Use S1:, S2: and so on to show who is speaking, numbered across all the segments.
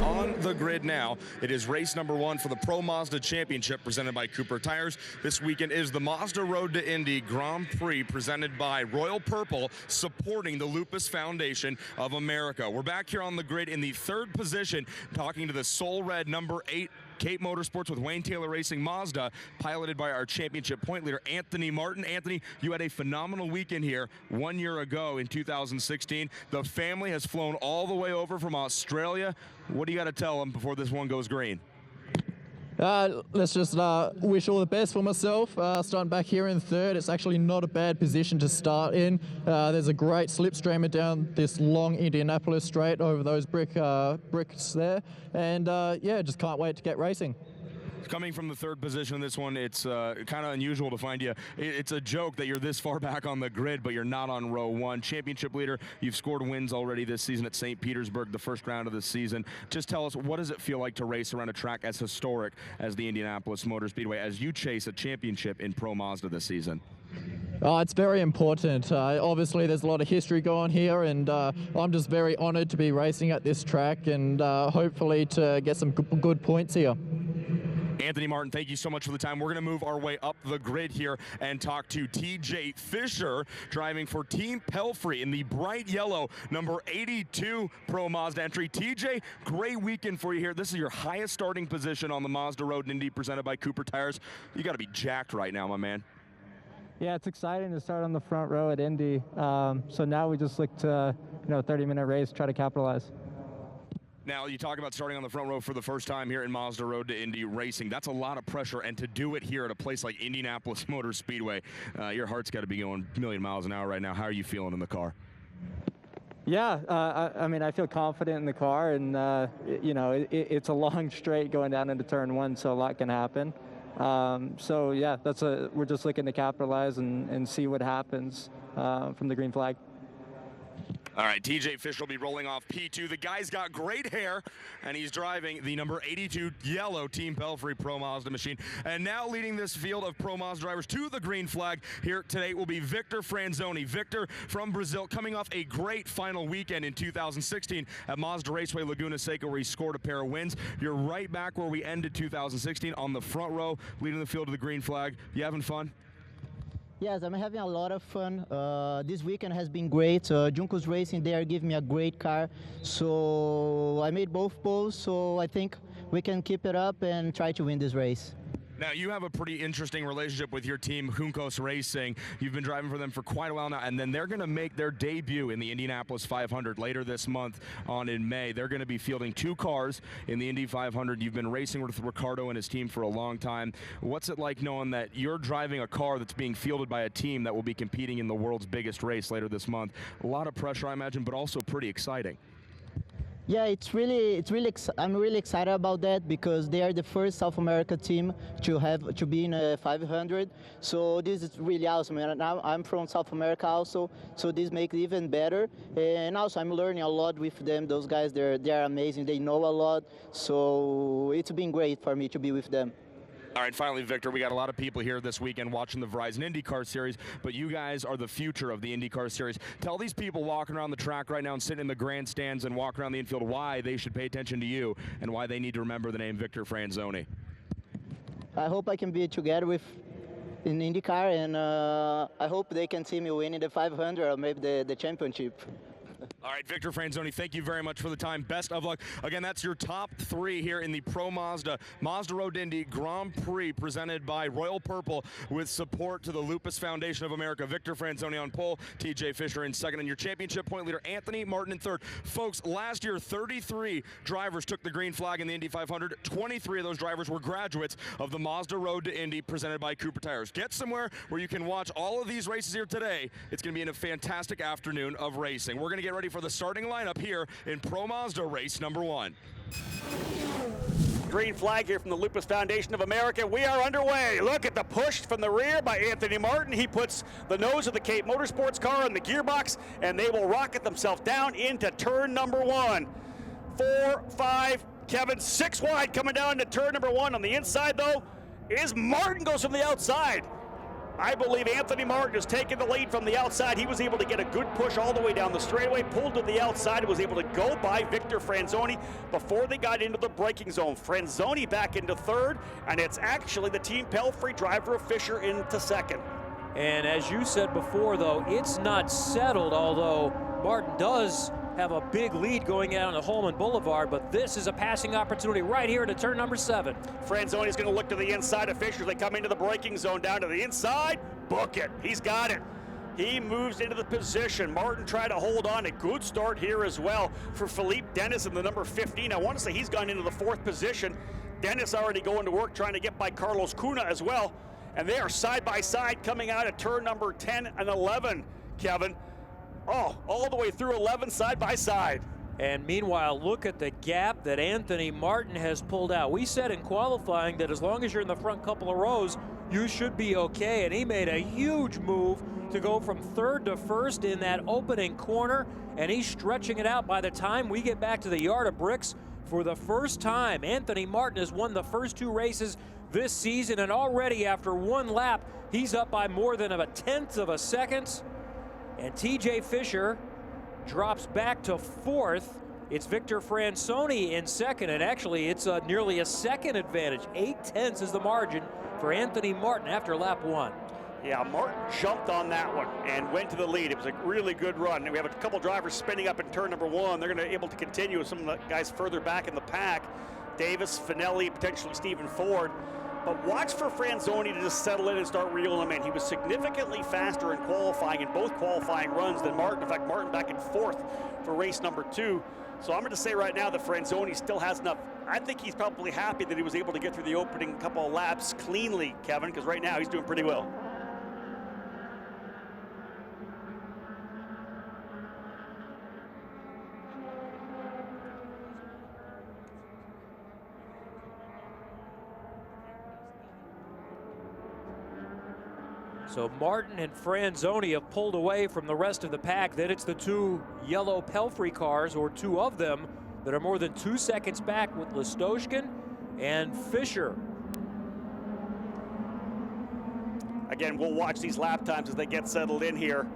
S1: On the grid now, it is race number 1 for the Pro Mazda Championship presented by Cooper Tires. This weekend is the Mazda Road to Indy Grand Prix presented by Royal Purple, supporting the Lupus Foundation of America. We're back here on the grid in the 3rd position, talking to the Soul Red number 8 Cape Motorsports with Wayne Taylor Racing Mazda, piloted by our championship point leader, Anthony Martin. Anthony, you had a phenomenal weekend here 1 year ago in 2016. The family has flown all the way over from Australia. What do you got to tell them before this one goes green?
S2: Let's just wish all the best for myself. Starting back here in 3rd, it's actually not a bad position to start in. There's a great slipstreamer down this long Indianapolis straight over those bricks there, and yeah, just can't wait to get racing.
S1: Coming from the 3rd position in this one, it's kind of unusual to find you. It's a joke that you're this far back on the grid, but you're not on row 1. Championship leader, you've scored wins already this season at St. Petersburg, the 1st round of the season. Just tell us, what does it feel like to race around a track as historic as the Indianapolis Motor Speedway as you chase a championship in Pro Mazda this season?
S2: It's very important. Obviously, there's a lot of history going here, and I'm just very honored to be racing at this track and hopefully to get some good points here.
S1: Anthony Martin, thank you so much for the time. We're going to move our way up the grid here and talk to TJ Fisher, driving for Team Pelfrey in the bright yellow number 82 Pro Mazda entry. TJ, great weekend for you here. This is your highest starting position on the Mazda Road in Indy presented by Cooper Tires. You got to be jacked right now, my man.
S3: Yeah, it's exciting to start on the front row at Indy. So now we just look to, 30-minute race, try to capitalize.
S1: Now, you talk about starting on the front row for the first time here in Mazda Road to Indy racing. That's a lot of pressure, and to do it here at a place like Indianapolis Motor Speedway, your heart's got to be going a million miles an hour right now. How are you feeling in the car?
S3: Yeah, I feel confident in the car, and, it's a long straight going down into turn 1, so a lot can happen. So, yeah, we're just looking to capitalize and see what happens from the green flag.
S1: All right, TJ Fisher will be rolling off P2. The guy's got great hair, and he's driving the number 82 yellow Team Pelfrey Pro Mazda machine. And now leading this field of Pro Mazda drivers to the green flag here today will be Victor Franzoni. Victor from Brazil, coming off a great final weekend in 2016 at Mazda Raceway Laguna Seca, where he scored a pair of wins. You're right back where we ended 2016 on the front row, leading the field to the green flag. You having fun?
S4: Yes, I'm having a lot of fun. This weekend has been great. Juncos Racing, they are giving me a great car. So I made both poles, so I think we can keep it up and try to win this race.
S1: Now, you have a pretty interesting relationship with your team, Juncos Racing. You've been driving for them for quite a while now, and then they're going to make their debut in the Indianapolis 500 later this month in May. They're going to be fielding 2 cars in the Indy 500. You've been racing with Ricardo and his team for a long time. What's it like knowing that you're driving a car that's being fielded by a team that will be competing in the world's biggest race later this month? A lot of pressure, I imagine, but also pretty exciting.
S4: Yeah, I'm really excited about that because they are the first South America team to be in a 500. So this is really awesome. And now I'm from South America also, so this makes it even better. And also I'm learning a lot with them. Those guys, they're amazing. They know a lot. So it's been great for me to be with them.
S1: All right, finally, Victor, we got a lot of people here this weekend watching the Verizon IndyCar Series, but you guys are the future of the IndyCar Series. Tell these people walking around the track right now and sitting in the grandstands and walking around the infield why they should pay attention to you and why they need to remember the name Victor Franzoni.
S4: I hope I can be together in IndyCar, and I hope they can see me winning the 500 or maybe the championship.
S1: All right, Victor Franzoni, thank you very much for the time. Best of luck. Again, that's your top 3 here in the Pro Mazda Road to Indy Grand Prix presented by Royal Purple with support to the Lupus Foundation of America. Victor Franzoni on pole, TJ Fisher in second, and your championship point leader, Anthony Martin in third. Folks, last year, 33 drivers took the green flag in the Indy 500. 23 of those drivers were graduates of the Mazda Road to Indy presented by Cooper Tires. Get somewhere where you can watch all of these races here today. It's going to be a fantastic afternoon of racing. We're going to get ready for the starting lineup here in Pro Mazda race number 1.
S5: Green flag here from the Lupus Foundation of America. We are underway. Look at the push from the rear by Anthony Martin. He puts the nose of the Cape Motorsports car in the gearbox, and they will rocket themselves down into turn number 1. 4, 5, Kevin, 6 wide coming down to turn number 1. On the inside, though, is Martin goes from the outside. I believe Anthony Martin has taken the lead from the outside. He was able to get a good push all the way down the straightaway, pulled to the outside, and was able to go by Victor Franzoni before they got into the braking zone. Franzoni back into third, and it's actually the Team Pelfrey driver of Fisher into second.
S6: And as you said before, though, it's not settled, although Martin does have a big lead going out on Holman Boulevard, but this is a passing opportunity right here to turn number 7.
S5: Franzoni's going to look to the inside of Fisher. They come into the braking zone, down to the inside. Book it. He's got it. He moves into the position. Martin tried to hold on. A good start here as well for Philippe Dennis in the number 15. I want to say he's gone into the 4th position. Dennis already going to work trying to get by Carlos Cunha as well. And they are side by side coming out of turn number 10 and 11, Kevin. Oh, all the way through 11 side by side.
S6: And meanwhile, look at the gap that Anthony Martin has pulled out. We said in qualifying that as long as you're in the front couple of rows, you should be okay. And he made a huge move to go from 3rd to 1st in that opening corner. And he's stretching it out. By the time we get back to the yard of bricks, for the first time, Anthony Martin has won the first 2 races this season. And already after 1 lap, he's up by more than a 1/10 of a second. And TJ Fisher drops back to 4th. It's Victor Franzoni in 2nd, and actually it's nearly a 2nd advantage. 8/10 is the margin for Anthony Martin after lap 1.
S5: Yeah, Martin jumped on that one and went to the lead. It was a really good run. And we have a couple drivers spinning up in turn number 1. They're going to be able to continue with some of the guys further back in the pack. Davis, Finelli, potentially Stephen Ford. But watch for Franzoni to just settle in and start reeling him in. He was significantly faster in qualifying in both qualifying runs than Martin. In fact, Martin back in 4th for race number 2. So I'm going to say right now that Franzoni still has enough. I think he's probably happy that he was able to get through the opening couple of laps cleanly, Kevin, because right now he's doing pretty well.
S6: So Martin and Franzoni have pulled away from the rest of the pack. Then it's the 2 yellow Pelfrey cars, or 2 of them, that are more than 2 seconds back with Listoshkin and Fisher.
S5: Again, we'll watch these lap times as they get settled in here.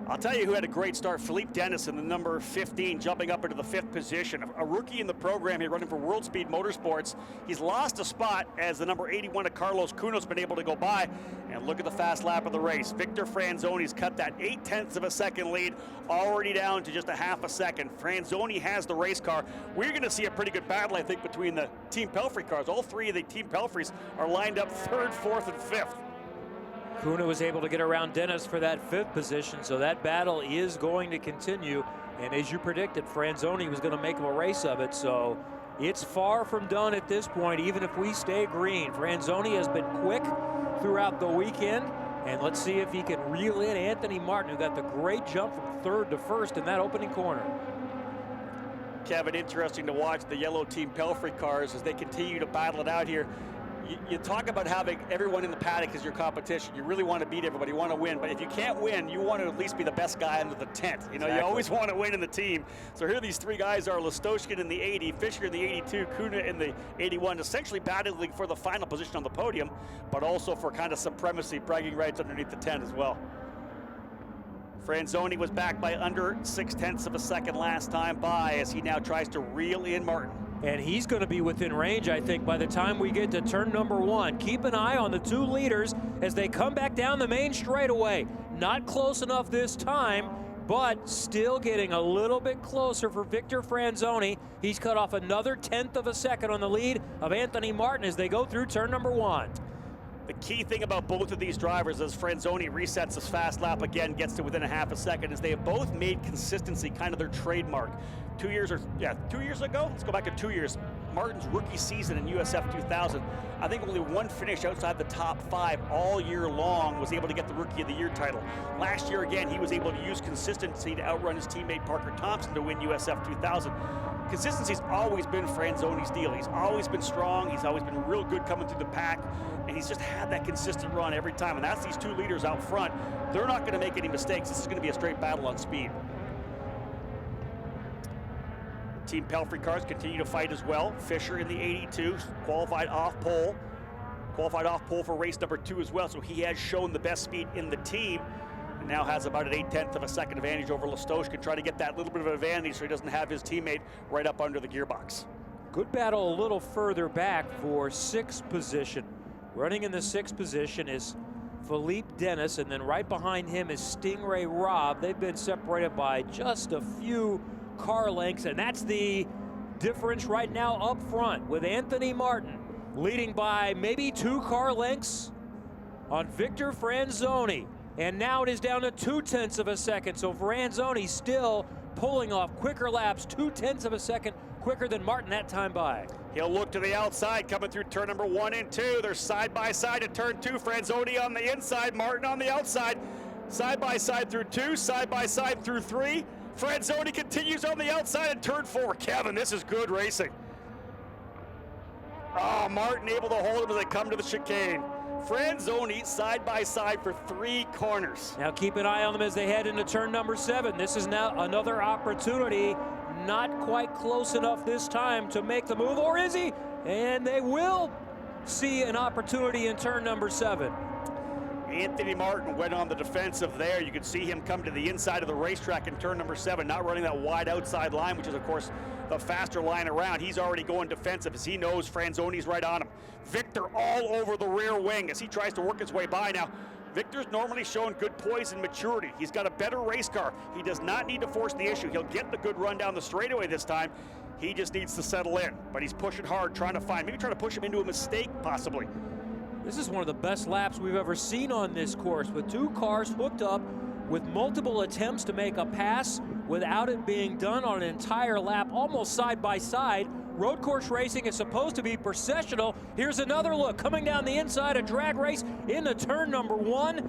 S5: I'll tell you who had a great start, Philippe Dennis in the number 15, jumping up into the 5th position. A rookie in the program here running for World Speed Motorsports. He's lost a spot as the number 81 of Carlos Cunha's been able to go by. And look at the fast lap of the race. Victor Franzoni's cut that 8/10 of a second lead, already down to just a half a second. Franzoni has the race car. We're going to see a pretty good battle, I think, between the Team Pelfrey cars. All 3 of the Team Pelfreys are lined up 3rd, 4th, and 5th.
S6: Cunha was able to get around Dennis for that 5th position, so that battle is going to continue. And as you predicted, Franzoni was going to make a race of it, so it's far from done at this point, even if we stay green. Franzoni has been quick throughout the weekend, and let's see if he can reel in Anthony Martin, who got the great jump from 3rd to 1st in that opening corner.
S5: Kevin, interesting to watch the yellow Team Pelfrey cars as they continue to battle it out here. You talk about having everyone in the paddock as your competition. You really want to beat everybody. You want to win. But if you can't win, you want to at least be the best guy under the tent. You know, exactly. You always want to win in the team. So here these 3 guys are: Listoshkin in the 80, Fisher in the 82, Cunha in the 81, essentially battling for the final position on the podium, but also for kind of supremacy, bragging rights underneath the tent as well. Franzoni was back by under 6/10 of a second last time by, as he now tries to reel in Martin.
S6: And he's going to be within range, I think, by the time we get to turn number 1. Keep an eye on the 2 leaders as they come back down the main straightaway. Not close enough this time, but still getting a little bit closer for Victor Franzoni. He's cut off another 1/10 of a second on the lead of Anthony Martin as they go through turn number 1.
S5: The key thing about both of these drivers, as Franzoni resets his fast lap again, gets to within a half a second, is they have both made consistency kind of their trademark. 2 years ago, let's go back to 2 years, Martin's rookie season in USF 2000, I think only 1 finish outside the top 5 all year long was able to get the Rookie of the Year title. Last year, again, he was able to use consistency to outrun his teammate Parker Thompson to win USF 2000. Consistency's always been Franzoni's deal. He's always been strong. He's always been real good coming through the pack, and he's just had that consistent run every time. And that's these 2 leaders out front. They're not going to make any mistakes. This is going to be a straight battle on speed. Team Pelfrey cars continue to fight as well. Fisher in the 82, qualified off pole. Qualified off pole for race number 2 as well, so he has shown the best speed in the team. And now has about an 0.8 of a second advantage over Listoshkin, trying to get that little bit of an advantage so he doesn't have his teammate right up under the gearbox.
S6: Good battle a little further back for 6th position. Running in the 6th position is Philippe Dennis, and then right behind him is Stingray Robb. They've been separated by just a few car lengths, and that's the difference right now up front, with Anthony Martin leading by maybe 2 car lengths on Victor Franzoni. And now it is down to 0.2 of a second. So Franzoni still pulling off quicker laps, 0.2 of a second quicker than Martin that time by.
S5: He'll look to the outside, coming through turn number 1 and 2. They're side by side at turn 2. Franzoni on the inside, Martin on the outside. Side by side through 2, side by side through 3. Franzoni continues on the outside at turn 4. Kevin, this is good racing. Oh, Martin able to hold him as they come to the chicane. Franzoni side by side for 3 corners.
S6: Now keep an eye on them as they head into turn number 7. This is now another opportunity. Not quite close enough this time to make the move, or is he? And they will see an opportunity in turn number 7.
S5: Anthony Martin went on the defensive there. You could see him come to the inside of the racetrack in turn number 7, not running that wide outside line, which is, of course, the faster line around. He's already going defensive as he knows Franzoni's right on him. Victor all over the rear wing as he tries to work his way by. Now, Victor's normally shown good poise and maturity. He's got a better race car. He does not need to force the issue. He'll get the good run down the straightaway this time. He just needs to settle in, but he's pushing hard, trying to find, maybe trying to push him into a mistake, possibly.
S6: This is one of the best laps we've ever seen on this course, with 2 cars hooked up with multiple attempts to make a pass without it being done on an entire lap, almost side by side. Road course racing is supposed to be processional. Here's another look coming down the inside, a drag race into turn number 1.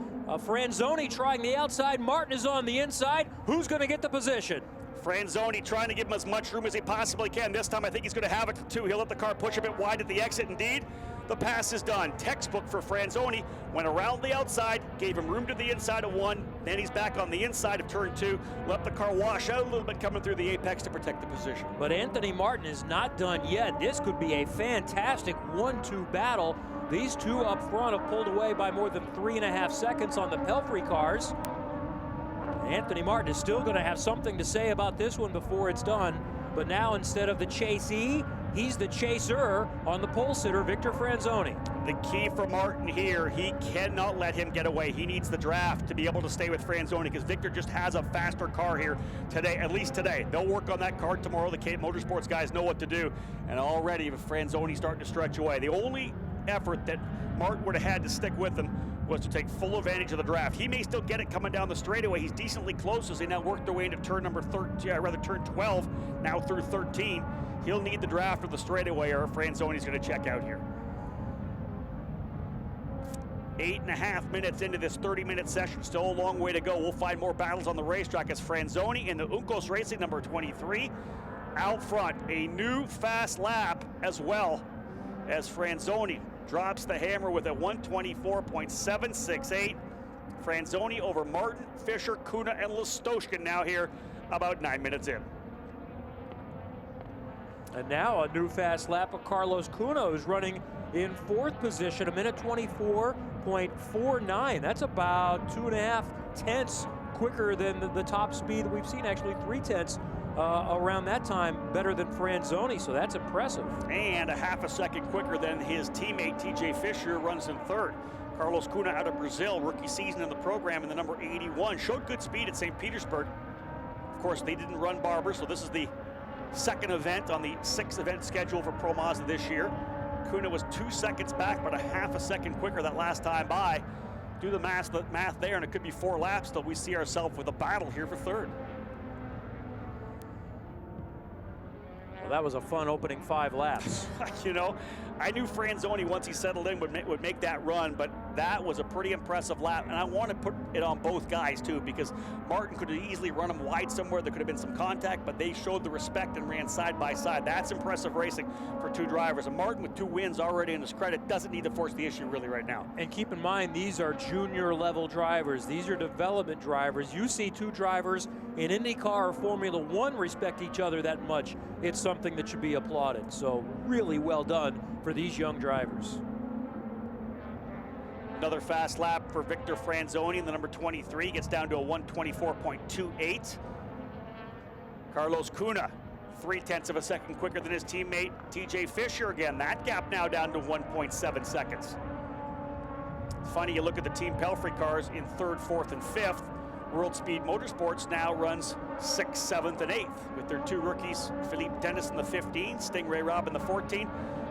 S6: Franzoni trying the outside. Martin is on the inside. Who's going to get the position?
S5: Franzoni trying to give him as much room as he possibly can. This time I think he's going to have it to 2. He'll let the car push a bit wide at the exit. Indeed, the pass is done. Textbook for Franzoni. Went around the outside, gave him room to the inside of 1. Then he's back on the inside of turn 2. Let the car wash out a little bit coming through the apex to protect the position.
S6: But Anthony Martin is not done yet. This could be a fantastic 1-2 battle. These 2 up front have pulled away by more than 3.5 seconds on the Pelfrey cars. Anthony Martin is still going to have something to say about this one before it's done. But now, instead of the chasee, he's the chaser on the pole sitter, Victor Franzoni.
S5: The key for Martin here, he cannot let him get away. He needs the draft to be able to stay with Franzoni, because Victor just has a faster car here today, at least today. They'll work on that car tomorrow. The Cape Motorsports guys know what to do. And already Franzoni starting to stretch away. The only effort that Martin would have had to stick with him was to take full advantage of the draft. He may still get it coming down the straightaway. He's decently close as they now work their way into turn number 13, turn 12, now through 13. He'll need the draft of the straightaway, or Franzoni's going to check out here. 8.5 minutes into this 30-minute session. Still a long way to go. We'll find more battles on the racetrack as Franzoni in the Uncos Racing number 23 out front. A new fast lap as well, as Franzoni drops the hammer with a 124.768. Franzoni over Martin, Fisher, Kuna, and Listoshkin now here about 9 minutes in.
S6: And now a new fast lap of Carlos Kuna, who's running in 4th position, 1:24.49. That's about 2.5 tenths quicker than the top speed that we've seen, actually 3 tenths around that time, better than Franzoni, so that's impressive.
S5: And a 0.5 second quicker than his teammate TJ Fisher, runs in 3rd. Carlos Kuna out of Brazil, rookie season in the program in the number 81. Showed good speed at St. Petersburg. Of course, they didn't run Barber, so this is the 2nd event on the 6th event schedule for Pro Mazda this year. Kuna was 2 seconds back, but a 0.5 second quicker that last time by. Do the math there, and it could be 4 laps till we see ourselves with a battle here for 3rd.
S6: Well, that was a fun opening 5 laps.
S5: You know, I knew Franzoni, once he settled in, would make that run, but that was a pretty impressive lap, and I want to put it on both guys too, because Martin could have easily run him wide somewhere. There could have been some contact, but they showed the respect and ran side by side. That's impressive racing for 2 drivers, and Martin with 2 wins already in his credit doesn't need to force the issue really right now.
S6: And keep in mind, these are junior level drivers. These are development drivers. You see 2 drivers in IndyCar or Formula One respect each other that much, it's something that should be applauded. So really well done for these young drivers.
S5: Another fast lap for Victor Franzoni in the number 23, gets down to a 1:24.28. Carlos Cunha, 0.3 of a second quicker than his teammate TJ Fisher. Again, that gap now down to 1.7 seconds. Funny, you look at the Team Pelfrey cars in 3rd, 4th, and 5th. World Speed Motorsports now runs 6th, 7th, and 8th with their 2 rookies, Philippe Dennis in the 15, Stingray Robb in the 14,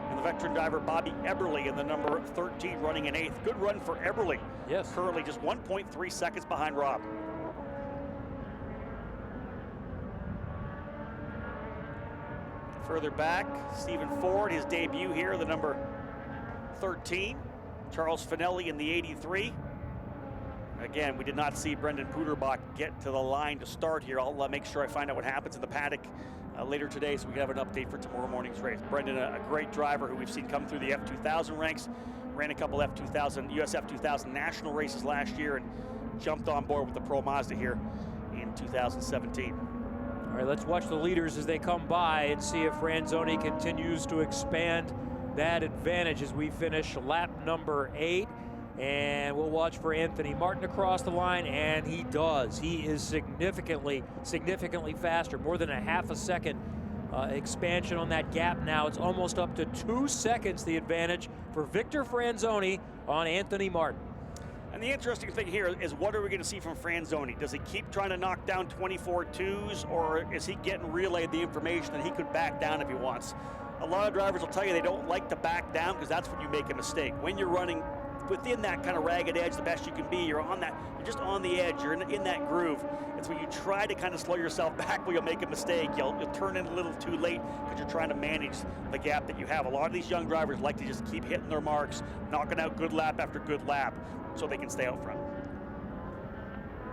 S5: and the veteran driver Bobby Eberle in the number 13 running in 8th. Good run for Eberle.
S6: Yes.
S5: Currently just 1.3 seconds behind Robb. Further back, Stephen Ford, his debut here, the number 13. Charles Finelli in the 83. Again, we did not see Brendan Puderbach get to the line to start here. I'll make sure I find out what happens in the paddock later today so we can have an update for tomorrow morning's race. Brendan, a great driver who we've seen come through the F2000 ranks, ran a couple F2000, US F2000 national races last year and jumped on board with the Pro Mazda here in 2017.
S6: All right, let's watch the leaders as they come by and see if Franzoni continues to expand that advantage as we finish lap number 8. And we'll watch for Anthony Martin across the line, and he does. He is significantly faster, more than a half a second expansion on that gap now. It's almost up to 2 seconds, the advantage for Victor Franzoni on Anthony Martin.
S5: And the interesting thing here is, what are we going to see from Franzoni? Does he keep trying to knock down 24.2s, or is he getting relayed the information that he could back down if he wants? A lot of drivers will tell you they don't like to back down because that's when you make a mistake. When you're running within that kind of ragged edge the best you can be, you're just on the edge, you're in that groove. It's when you try to kind of slow yourself back where you'll make a mistake. You'll turn in a little too late because you're trying to manage the gap that you have. A lot of these young drivers like to just keep hitting their marks, knocking out good lap after good lap so they can stay out front.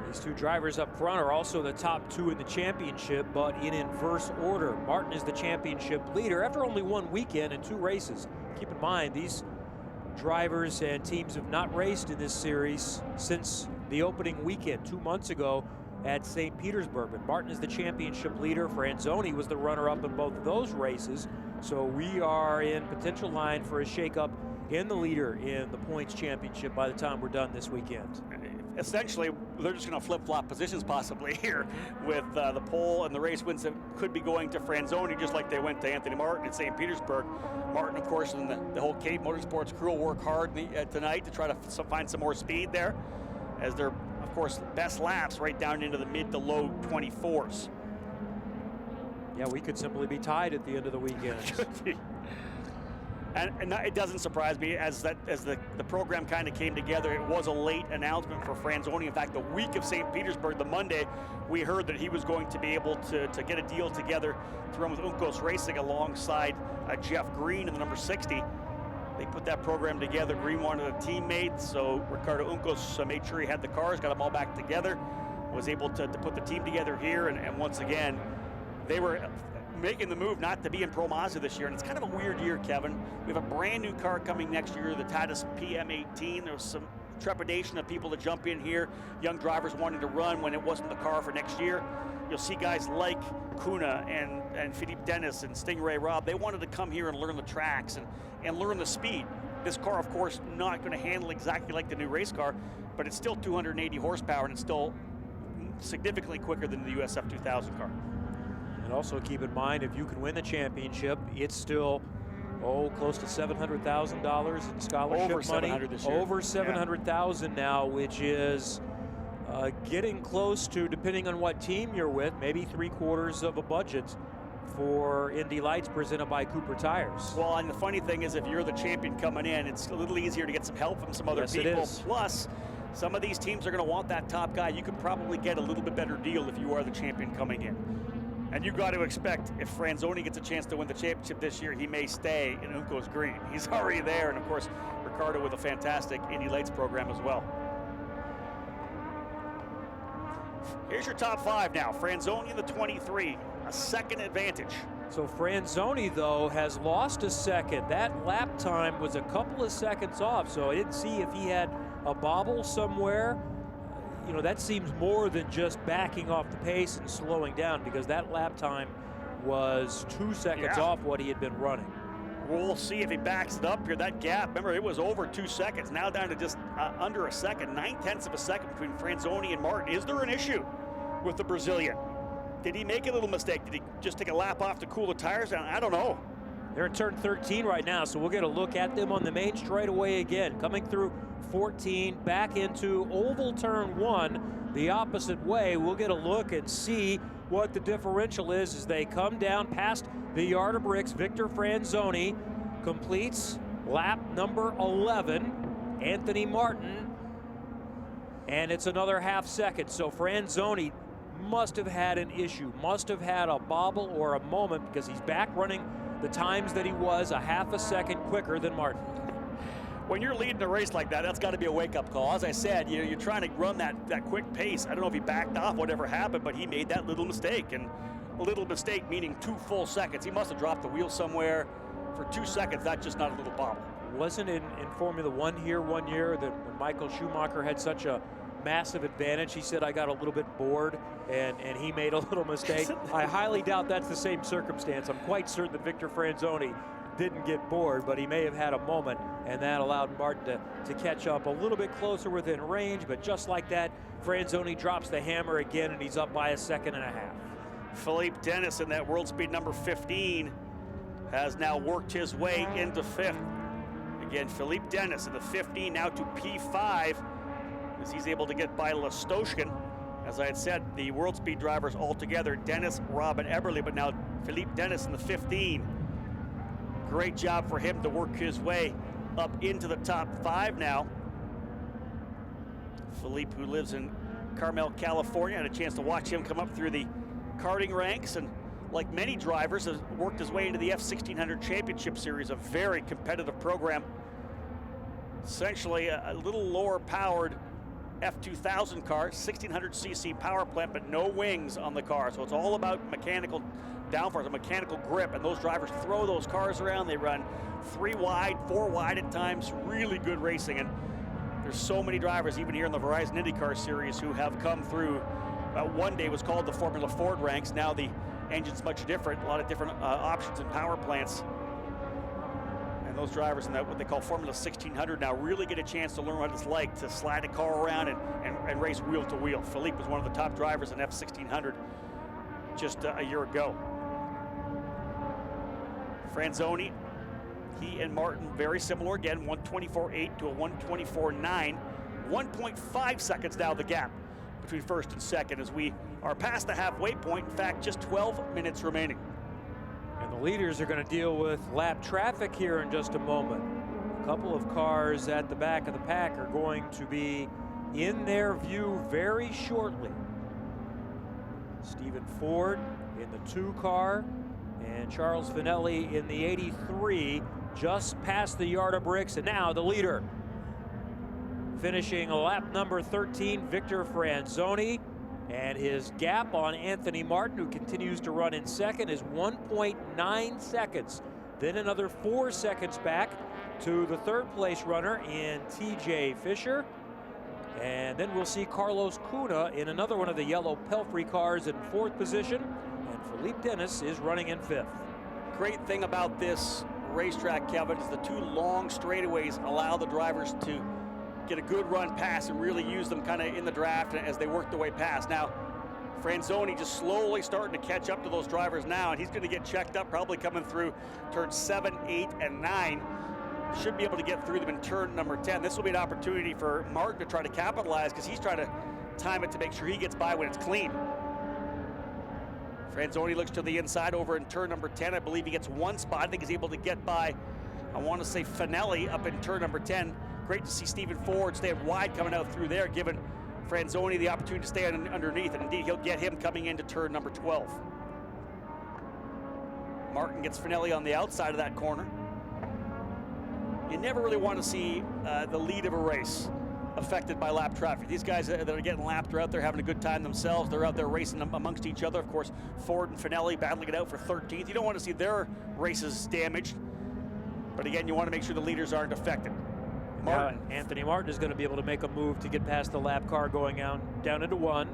S6: These 2 drivers up front are also the top 2 in the championship, but in inverse order. Martin is the championship leader after only 1 weekend and 2 races. Keep in mind, these drivers and teams have not raced in this series since the opening weekend 2 months ago at St. Petersburg. But Martin is the championship leader. Franzoni was the runner-up in both of those races. So we are in potential line for a shakeup in the leader in the points championship by the time we're done this weekend.
S5: Essentially, they're just going to flip-flop positions possibly here with the pole and the race wins that could be going to Franzoni, just like they went to Anthony Martin in St. Petersburg. Martin, of course, and the whole Cape Motorsports crew will work hard tonight to try to find some more speed there, as their, of course, best laps right down into the mid to low 24s.
S6: Yeah, we could simply be tied at the end of the weekend.
S5: And it doesn't surprise me as the program kind of came together. It was a late announcement for Franzoni. In fact, the week of St. Petersburg, the Monday, we heard that he was going to be able to get a deal together to run with Uncos Racing alongside Jeff Green in the number 60. They put that program together. Green wanted a teammate, so Ricardo Uncos made sure he had the cars, got them all back together, was able to put the team together here, and once again, they were making the move not to be in Pro Mazda this year, and it's kind of a weird year, Kevin. We have a brand new car coming next year, the Tatis PM18. There was some trepidation of people to jump in here, young drivers wanting to run when it wasn't the car for next year. You'll see guys like Cunha and Philippe Dennis and Stingray Robb. They wanted to come here and learn the tracks and learn the speed. This car, of course, not going to handle exactly like the new race car, but it's still 280 horsepower, and it's still significantly quicker than the US F2000 car.
S6: And also keep in mind, if you can win the championship, it's still, close to $700,000 in scholarship
S5: over
S6: money.
S5: $700,000 this year.
S6: Over $700,000 now, which is getting close to, depending on what team you're with, maybe 3/4 of a budget for Indy Lights presented by Cooper Tires.
S5: Well, and the funny thing is, if you're the champion coming in, it's a little easier to get some help from some other people.
S6: It is.
S5: Plus, some of these teams are going to want that top guy. You could probably get a little bit better deal if you are the champion coming in. And you got to expect, if Franzoni gets a chance to win the championship this year, he may stay in Uncos Green. He's already there, and of course, Ricardo with a fantastic Indy Lights program as well. Here's your top 5 now. Franzoni in the 23, a second advantage.
S6: So Franzoni, though, has lost a second. That lap time was a couple of seconds off, so I didn't see if he had a bobble somewhere. You know, that seems more than just backing off the pace and slowing down, because that lap time was 2 seconds off what he had been running.
S5: We'll see if he backs it up here. That gap, remember, it was over 2 seconds. Now down to just under a second, 9/10 of a second between Franzoni and Martin. Is there an issue with the Brazilian? Did he make a little mistake? Did he just take a lap off to cool the tires down? I don't know.
S6: They're in turn 13 right now, so we'll get a look at them on the main straightaway again. Coming through 14, back into oval turn 1, the opposite way. We'll get a look and see what the differential is as they come down past the yard of bricks. Victor Franzoni completes lap number 11. Anthony Martin, and it's another half second. So Franzoni must have had an issue, must have had a bobble or a moment, because he's back running the times that he was a half a second quicker than Martin.
S5: When you're leading a race like that, that's got to be a wake-up call. As I said, you're trying to run that quick pace. I don't know if he backed off, whatever happened, but he made that little mistake. And a little mistake meaning 2 full seconds. He must have dropped the wheel somewhere. For 2 seconds, that's just not a little bobble.
S6: Wasn't in Formula One here one year that when Michael Schumacher had such a massive advantage, he said, I got a little bit bored and he made a little mistake. I highly doubt that's the same circumstance. I'm quite certain that Victor Franzoni didn't get bored, but he may have had a moment, and that allowed Martin to catch up a little bit closer within range. But just like that, Franzoni drops the hammer again, and he's up by 1.5 seconds.
S5: Philippe Dennis in that world speed number 15 has now worked his way into 5th. Again, Philippe Dennis in the 15 now to P5 as he's able to get by Lastoshkin. As I had said, the world speed drivers all together, Dennis, Rob, and Eberle, but now Philippe Dennis in the 15. Great job for him to work his way up into the top 5 now. Philippe, who lives in Carmel, California, had a chance to watch him come up through the karting ranks, and like many drivers, has worked his way into the F1600 Championship Series, a very competitive program. Essentially a little lower powered F2000 car, 1600cc power plant, but no wings on the car. So it's all about mechanical downforce, a mechanical grip, and those drivers throw those cars around. They run 3 wide, 4 wide at times, really good racing. And there's so many drivers, even here in the Verizon IndyCar Series, who have come through. One day was called the Formula Ford ranks. Now the engine's much different, a lot of different options and power plants. And those drivers in that what they call Formula 1600 now really get a chance to learn what it's like to slide a car around and race wheel to wheel. Philippe was one of the top drivers in F1600 just a year ago. Franzoni, he and Martin very similar again, 1:24.8 to a 1:24.9. 1.5 seconds now the gap between first and second as we are past the halfway point. In fact, just 12 minutes remaining.
S6: And the leaders are going to deal with lap traffic here in just a moment. A couple of cars at the back of the pack are going to be in their view very shortly. Stephen Ford in the 2 car and Charles Finelli in the 83, just past the yard of bricks. And now the leader, finishing lap number 13, Victor Franzoni. And his gap on Anthony Martin, who continues to run in second, is 1.9 seconds. Then another 4 seconds back to the 3rd place runner in TJ Fisher. And then we'll see Carlos Cunha in another one of the yellow Pelfrey cars in 4th position. And Philippe Dennis is running in 5th.
S5: Great thing about this racetrack, Kevin, is the 2 long straightaways allow the drivers to get a good run past and really use them kind of in the draft as they work their way past. Now, Franzoni just slowly starting to catch up to those drivers now, and he's going to get checked up probably coming through turn 7, 8, and 9. Should be able to get through them in turn number 10. This will be an opportunity for Martin to try to capitalize because he's trying to time it to make sure he gets by when it's clean. Franzoni looks to the inside over in turn number 10. I believe he gets 1 spot. I think he's able to get by, I want to say, Finelli up in turn number 10. Great to see Stephen Ford stay wide coming out through there, giving Franzoni the opportunity to stay underneath, and indeed he'll get him coming into turn number 12. Martin gets Finelli on the outside of that corner. You never really want to see the lead of a race affected by lap traffic. These guys that are getting lapped are out there having a good time themselves. They're out there racing amongst each other. Of course, Ford and Finelli battling it out for 13th. You don't want to see their races damaged, but again, you want to make sure the leaders aren't affected. Martin.
S6: Anthony Martin is going to be able to make a move to get past the lap car going down into 1.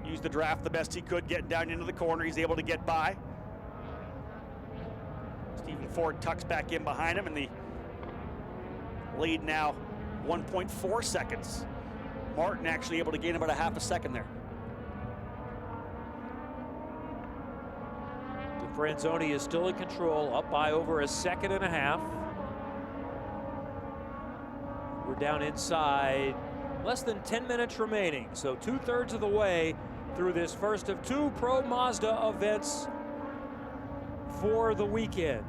S5: Used the draft the best he could, getting down into the corner. He's able to get by. Stephen Ford tucks back in behind him, and the lead now 1.4 seconds. Martin actually able to gain about a half a second there.
S6: Franzoni is still in control, up by over a second and a half. We're down inside, less than 10 minutes remaining, so 2/3 of the way through this first of 2 Pro Mazda events for the weekend.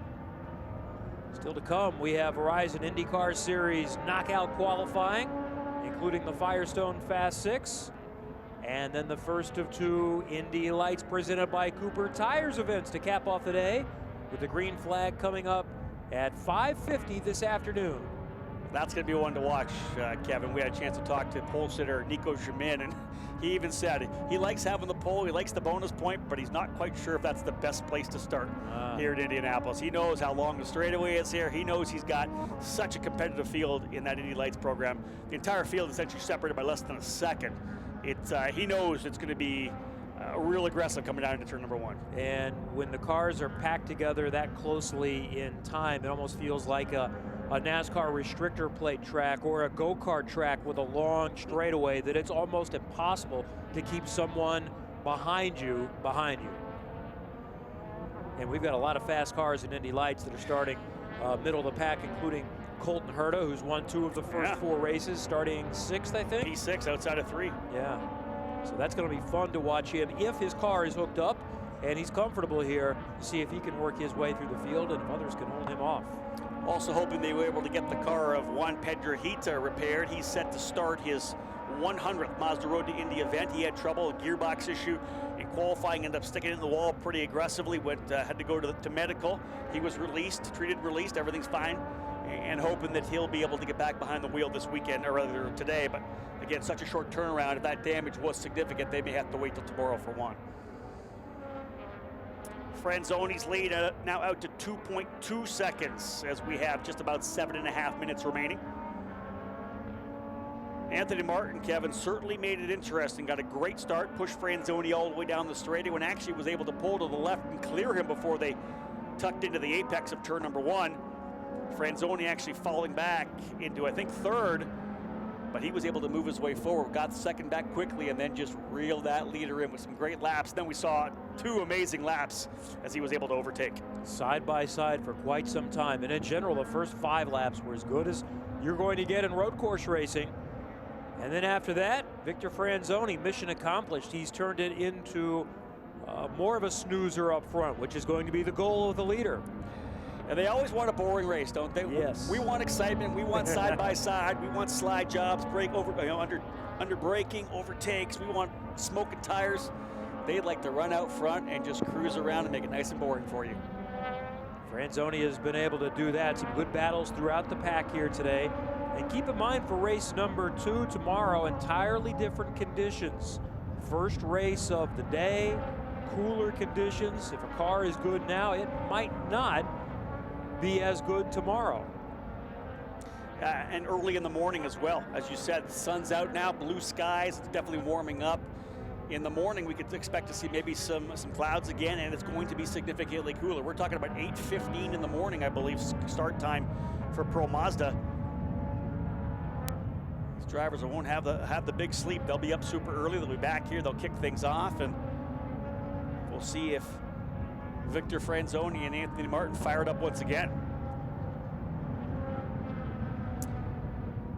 S6: Still to come, we have Verizon IndyCar Series knockout qualifying, including the Firestone Fast 6, and then the first of 2 Indy Lights presented by Cooper Tires events to cap off the day, with the green flag coming up at 5:50 this afternoon.
S5: That's going to be one to watch, Kevin. We had a chance to talk to pole sitter Nico Jamin, and he even said he likes having the pole, he likes the bonus point, but he's not quite sure if that's the best place to start here in Indianapolis. He knows how long the straightaway is here. He knows he's got such a competitive field in that Indy Lights program. The entire field is essentially separated by less than a second. He knows it's going to be real aggressive coming down into turn number 1.
S6: And when the cars are packed together that closely in time, it almost feels like a NASCAR restrictor plate track or a go-kart track with a long straightaway, that it's almost impossible to keep someone behind you. And we've got a lot of fast cars in Indy Lights that are starting middle of the pack, including Colton Herta, who's won 2 of the first 4 races, starting 6th, I think.
S5: P6 outside of 3.
S6: Yeah. So that's going to be fun to watch him if his car is hooked up and he's comfortable here, to see if he can work his way through the field and if others can hold him off.
S5: Also hoping they were able to get the car of Juan Pedrahita repaired. He's set to start his 100th Mazda Road to Indy event. He had trouble, a gearbox issue in qualifying, ended up sticking it in the wall pretty aggressively, had to go to medical. He was released, released, everything's fine, and hoping that he'll be able to get back behind the wheel this weekend, or rather today. But again, such a short turnaround. If that damage was significant, they may have to wait till tomorrow for one. Franzoni's lead now out to 2.2 seconds as we have just about 7.5 minutes remaining. Anthony Martin, Kevin, certainly made it interesting. Got a great start, pushed Franzoni all the way down the straightaway, and actually was able to pull to the left and clear him before they tucked into the apex of turn number 1. Franzoni actually falling back into, I think, 3rd, but he was able to move his way forward, got the second back quickly, and then just reeled that leader in with some great laps. Then we saw 2 amazing laps as he was able to overtake. Side by side for quite some time, and in general, the first 5 laps were as good as you're going to get in road course racing. And then after that, Victor Franzoni, mission accomplished. He's turned it into more of a snoozer up front, which is going to be the goal of the leader. And they always want a boring race, don't they?
S6: Yes.
S5: We want excitement. We want side by side. We want slide jobs, brake over, under braking, overtakes. We want smoking tires. They'd like to run out front and just cruise around and make it nice and boring for you. Franzoni has been able to do that. Some good battles throughout the pack here today. And keep in mind, for race number 2 tomorrow, entirely different conditions. First race of the day, cooler conditions. If a car is good now, it might not be as good tomorrow. And early in the morning as well. As you said, the sun's out now, blue skies, it's definitely warming up. In the morning, we could expect to see maybe some clouds again, and it's going to be significantly cooler. We're talking about 8:15 in the morning, I believe, start time for Pro Mazda. These drivers won't have the big sleep. They'll be up super early. They'll be back here. They'll kick things off, and we'll see if Victor Franzoni and Anthony Martin fired up once again.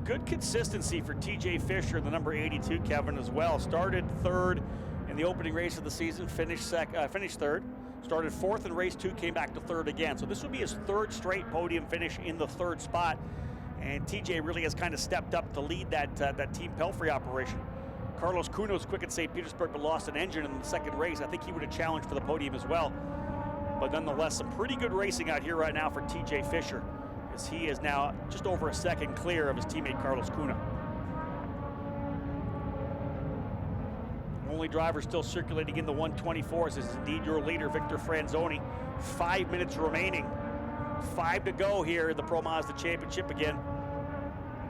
S5: Good consistency for TJ Fisher, the number 82, Kevin, as well. Started 3rd in the opening race of the season, finished 3rd. Started 4th in race 2, came back to 3rd again. So this would be his 3rd straight podium finish in the 3rd spot. And TJ really has kind of stepped up to lead that Team Pelfrey operation. Carlos Cunha was quick at St. Petersburg, but lost an engine in the 2nd race. I think he would have challenged for the podium as well. But nonetheless, some pretty good racing out here right now for TJ Fisher, as he is now just over a second clear of his teammate Carlos Cunha. Only driver still circulating in the 124s is indeed your leader, Victor Franzoni. 5 minutes remaining. 5 to go here in the Pro Mazda Championship again.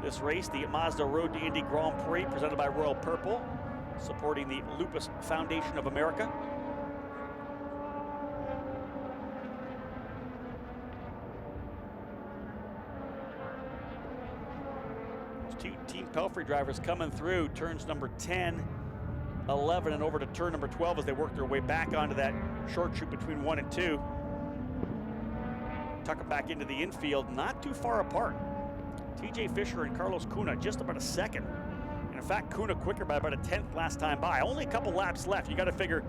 S5: This race, the Mazda Road to Indy Grand Prix, presented by Royal Purple, supporting the Lupus Foundation of America. Two Team Pelfrey drivers coming through turns number 10, 11, and over to turn number 12 as they work their way back onto that short chute between 1 and 2. Tuck it back into the infield, not too far apart. TJ Fisher and Carlos Cunha just about a second. And in fact, Cunha quicker by about a 10th last time by. Only a couple laps left. You got to figure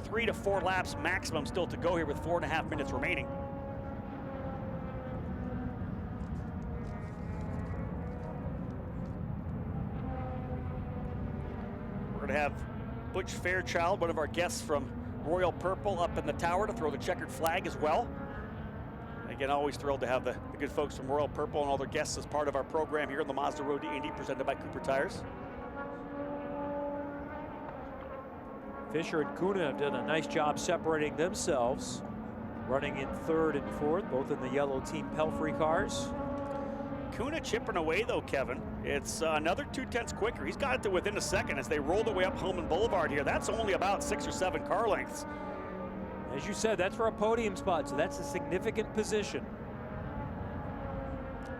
S5: 3 to 4 laps maximum still to go here with 4.5 minutes remaining. We're going to have Butch Fairchild, one of our guests from Royal Purple, up in the tower to throw the checkered flag as well. Again, always thrilled to have the good folks from Royal Purple and all their guests as part of our program here on the Mazda Road to Indy, presented by Cooper Tires.
S6: Fisher and Cunha have done a nice job separating themselves, running in 3rd and 4th, both in the yellow Team Pelfrey cars.
S5: Cunha chipping away though, Kevin. It's another 2/10 quicker. He's got it to within a second as they roll their way up Hellman Boulevard here. That's only about 6 or 7 car lengths.
S6: As you said, that's for a podium spot, so that's a significant position.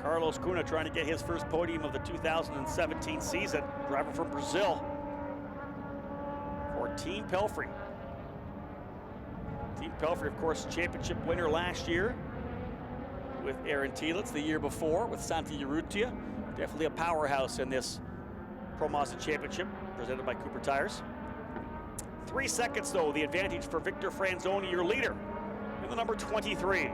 S5: Carlos Cunha trying to get his first podium of the 2017 season. Driver from Brazil for Team Pelfrey. Team Pelfrey, of course, championship winner last year with Aaron Tielitz, the year before with Santi Urrutia. Definitely a powerhouse in this Pro Mazda Championship, presented by Cooper Tires. 3 seconds, though, the advantage for Victor Franzoni, your leader, in the number 23.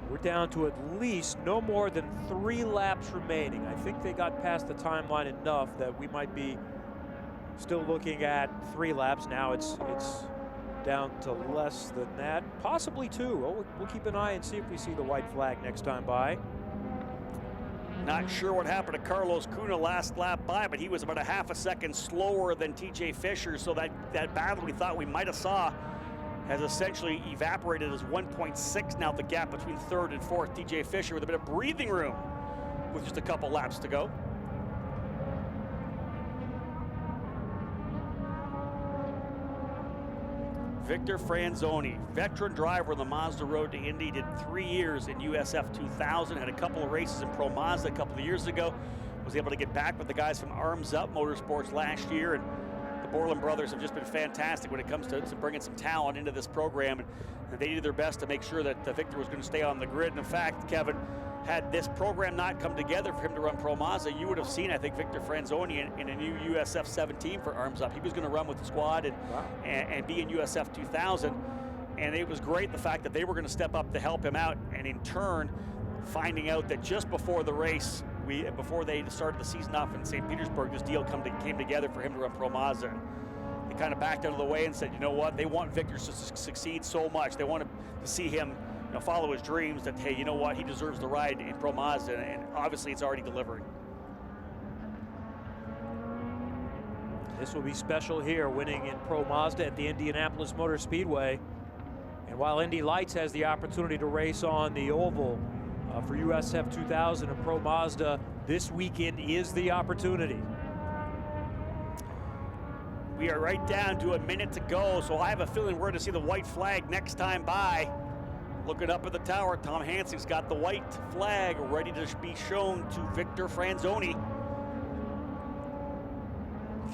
S6: We're down to at least no more than 3 laps remaining. I think they got past the timeline enough that we might be still looking at 3 laps. Now it's down to less than that, possibly 2. Oh, we'll keep an eye and see if we see the white flag next time by.
S5: Not sure what happened to Carlos Cunha last lap by, but he was about a half a second slower than TJ Fisher, so that battle we thought we might have saw has essentially evaporated as 1.6 now, the gap between 3rd and 4th. TJ Fisher with a bit of breathing room with just a couple laps to go. Victor Franzoni, veteran driver on the Mazda Road to Indy, did 3 years in USF 2000, had a couple of races in Pro Mazda a couple of years ago, was able to get back with the guys from Arms Up Motorsports last year, and the Borland brothers have just been fantastic when it comes to bringing some talent into this program, and they did their best to make sure that Victor was going to stay on the grid. And in fact, Kevin, had this program not come together for him to run Pro Mazda, you would have seen, I think, Victor Franzoni in a new USF 17 for Arms Up. He was going to run with the squad and be in USF 2000. And it was great the fact that they were going to step up to help him out, and in turn, finding out that just before the race, before they started the season off in St. Petersburg, this deal came together for him to run Pro Mazda. They kind of backed out of the way and said, you know what, they want Victor to succeed so much. They want to see him follow his dreams, that, hey, you know what, he deserves the ride in Pro Mazda, and obviously it's already delivering.
S6: This will be special here, winning in Pro Mazda at the Indianapolis Motor Speedway. And while Indy Lights has the opportunity to race on the oval for USF 2000 and Pro Mazda, this weekend is the opportunity.
S5: We are right down to a minute to go, so I have a feeling we're going to see the white flag next time by. Looking up at the tower, Tom Hansing's got the white flag ready to be shown to Victor Franzoni.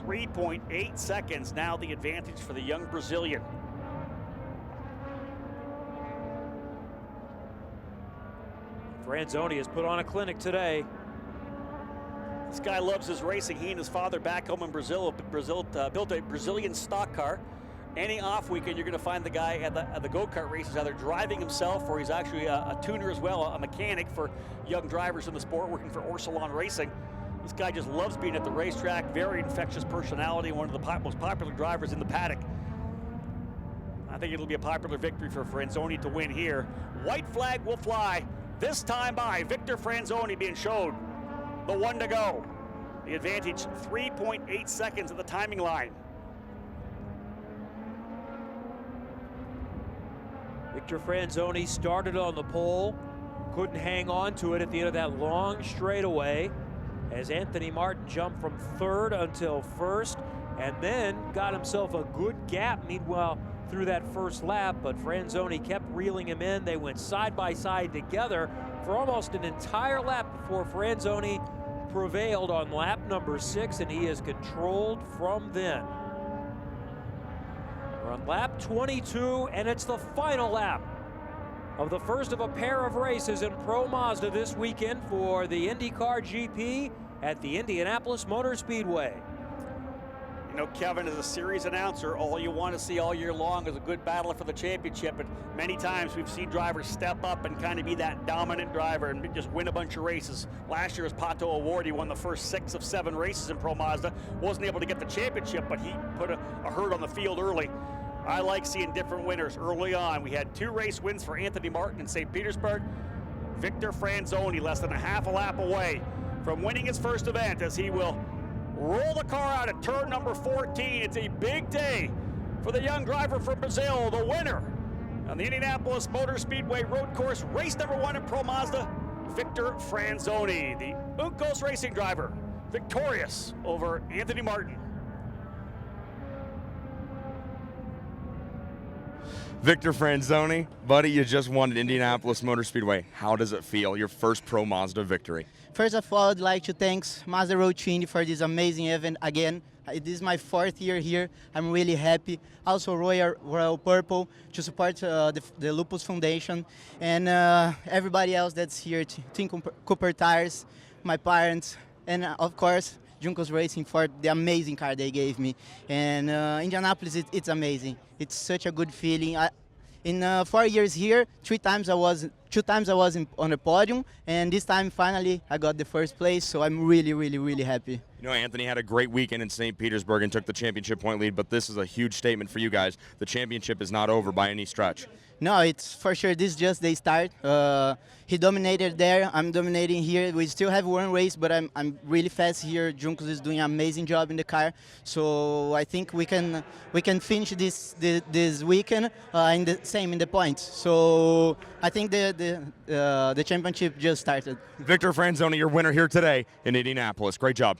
S5: 3.8 seconds now, the advantage for the young Brazilian.
S6: Franzoni has put on a clinic today.
S5: This guy loves his racing. He and his father back home in Brazil built a Brazilian stock car. Any off weekend, you're going to find the guy at the go-kart races either driving himself, or he's actually a tuner as well, a mechanic for young drivers in the sport, working for Orsalon Racing. This guy just loves being at the racetrack, very infectious personality, one of the most popular drivers in the paddock. I think it'll be a popular victory for Franzoni to win here. White flag will fly, this time by Victor Franzoni being showed the 1 to go. The advantage, 3.8 seconds at the timing line.
S6: Victor Franzoni started on the pole, couldn't hang on to it at the end of that long straightaway, as Anthony Martin jumped from 3rd until 1st, and then got himself a good gap meanwhile through that first lap, but Franzoni kept reeling him in. They went side by side together for almost an entire lap before Franzoni prevailed on lap number 6, and he is controlled from then. We're on lap 22, and it's the final lap of the first of a pair of races in Pro Mazda this weekend for the IndyCar GP at the Indianapolis Motor Speedway.
S5: You know, Kevin, as a series announcer, all you want to see all year long is a good battle for the championship. And many times we've seen drivers step up and kind of be that dominant driver and just win a bunch of races. Last year was Pato O'Ward. He won the first 6 of 7 races in Pro Mazda. Wasn't able to get the championship, but he put a hurt on the field early. I like seeing different winners early on. We had 2 race wins for Anthony Martin in St. Petersburg. Victor Franzoni less than a half a lap away from winning his first event as he will roll the car out at turn number 14. It's a big day for the young driver from Brazil, the winner on the Indianapolis Motor Speedway Road Course, race number 1 in Pro Mazda, Victor Franzoni, the Uncos Racing driver, victorious over Anthony Martin.
S1: Victor Franzoni, buddy, you just won at Indianapolis Motor Speedway. How does it feel, your first Pro Mazda victory?
S4: First of all, I'd like to thank Mazda Road to Indy for this amazing event again. This is my 4th year here. I'm really happy. Also Royal Purple to support the Lupus Foundation and everybody else that's here, Team Cooper Tires, my parents, and of course, Juncos Racing for the amazing car they gave me. And Indianapolis, it's amazing. It's such a good feeling. In 4 years here, 2 times I was on the podium, and this time finally I got the first place. So I'm really, really, really happy.
S1: You know, Anthony had a great weekend in St. Petersburg and took the championship point lead, but this is a huge statement for you guys. The championship is not over by any stretch.
S4: No, it's for sure. This is just the start. He dominated there. I'm dominating here. We still have 1 race, but I'm really fast here. Juncos is doing an amazing job in the car. So I think we can finish this weekend in the points. So I think the championship just started.
S1: Victor Franzoni, your winner here today in Indianapolis. Great job.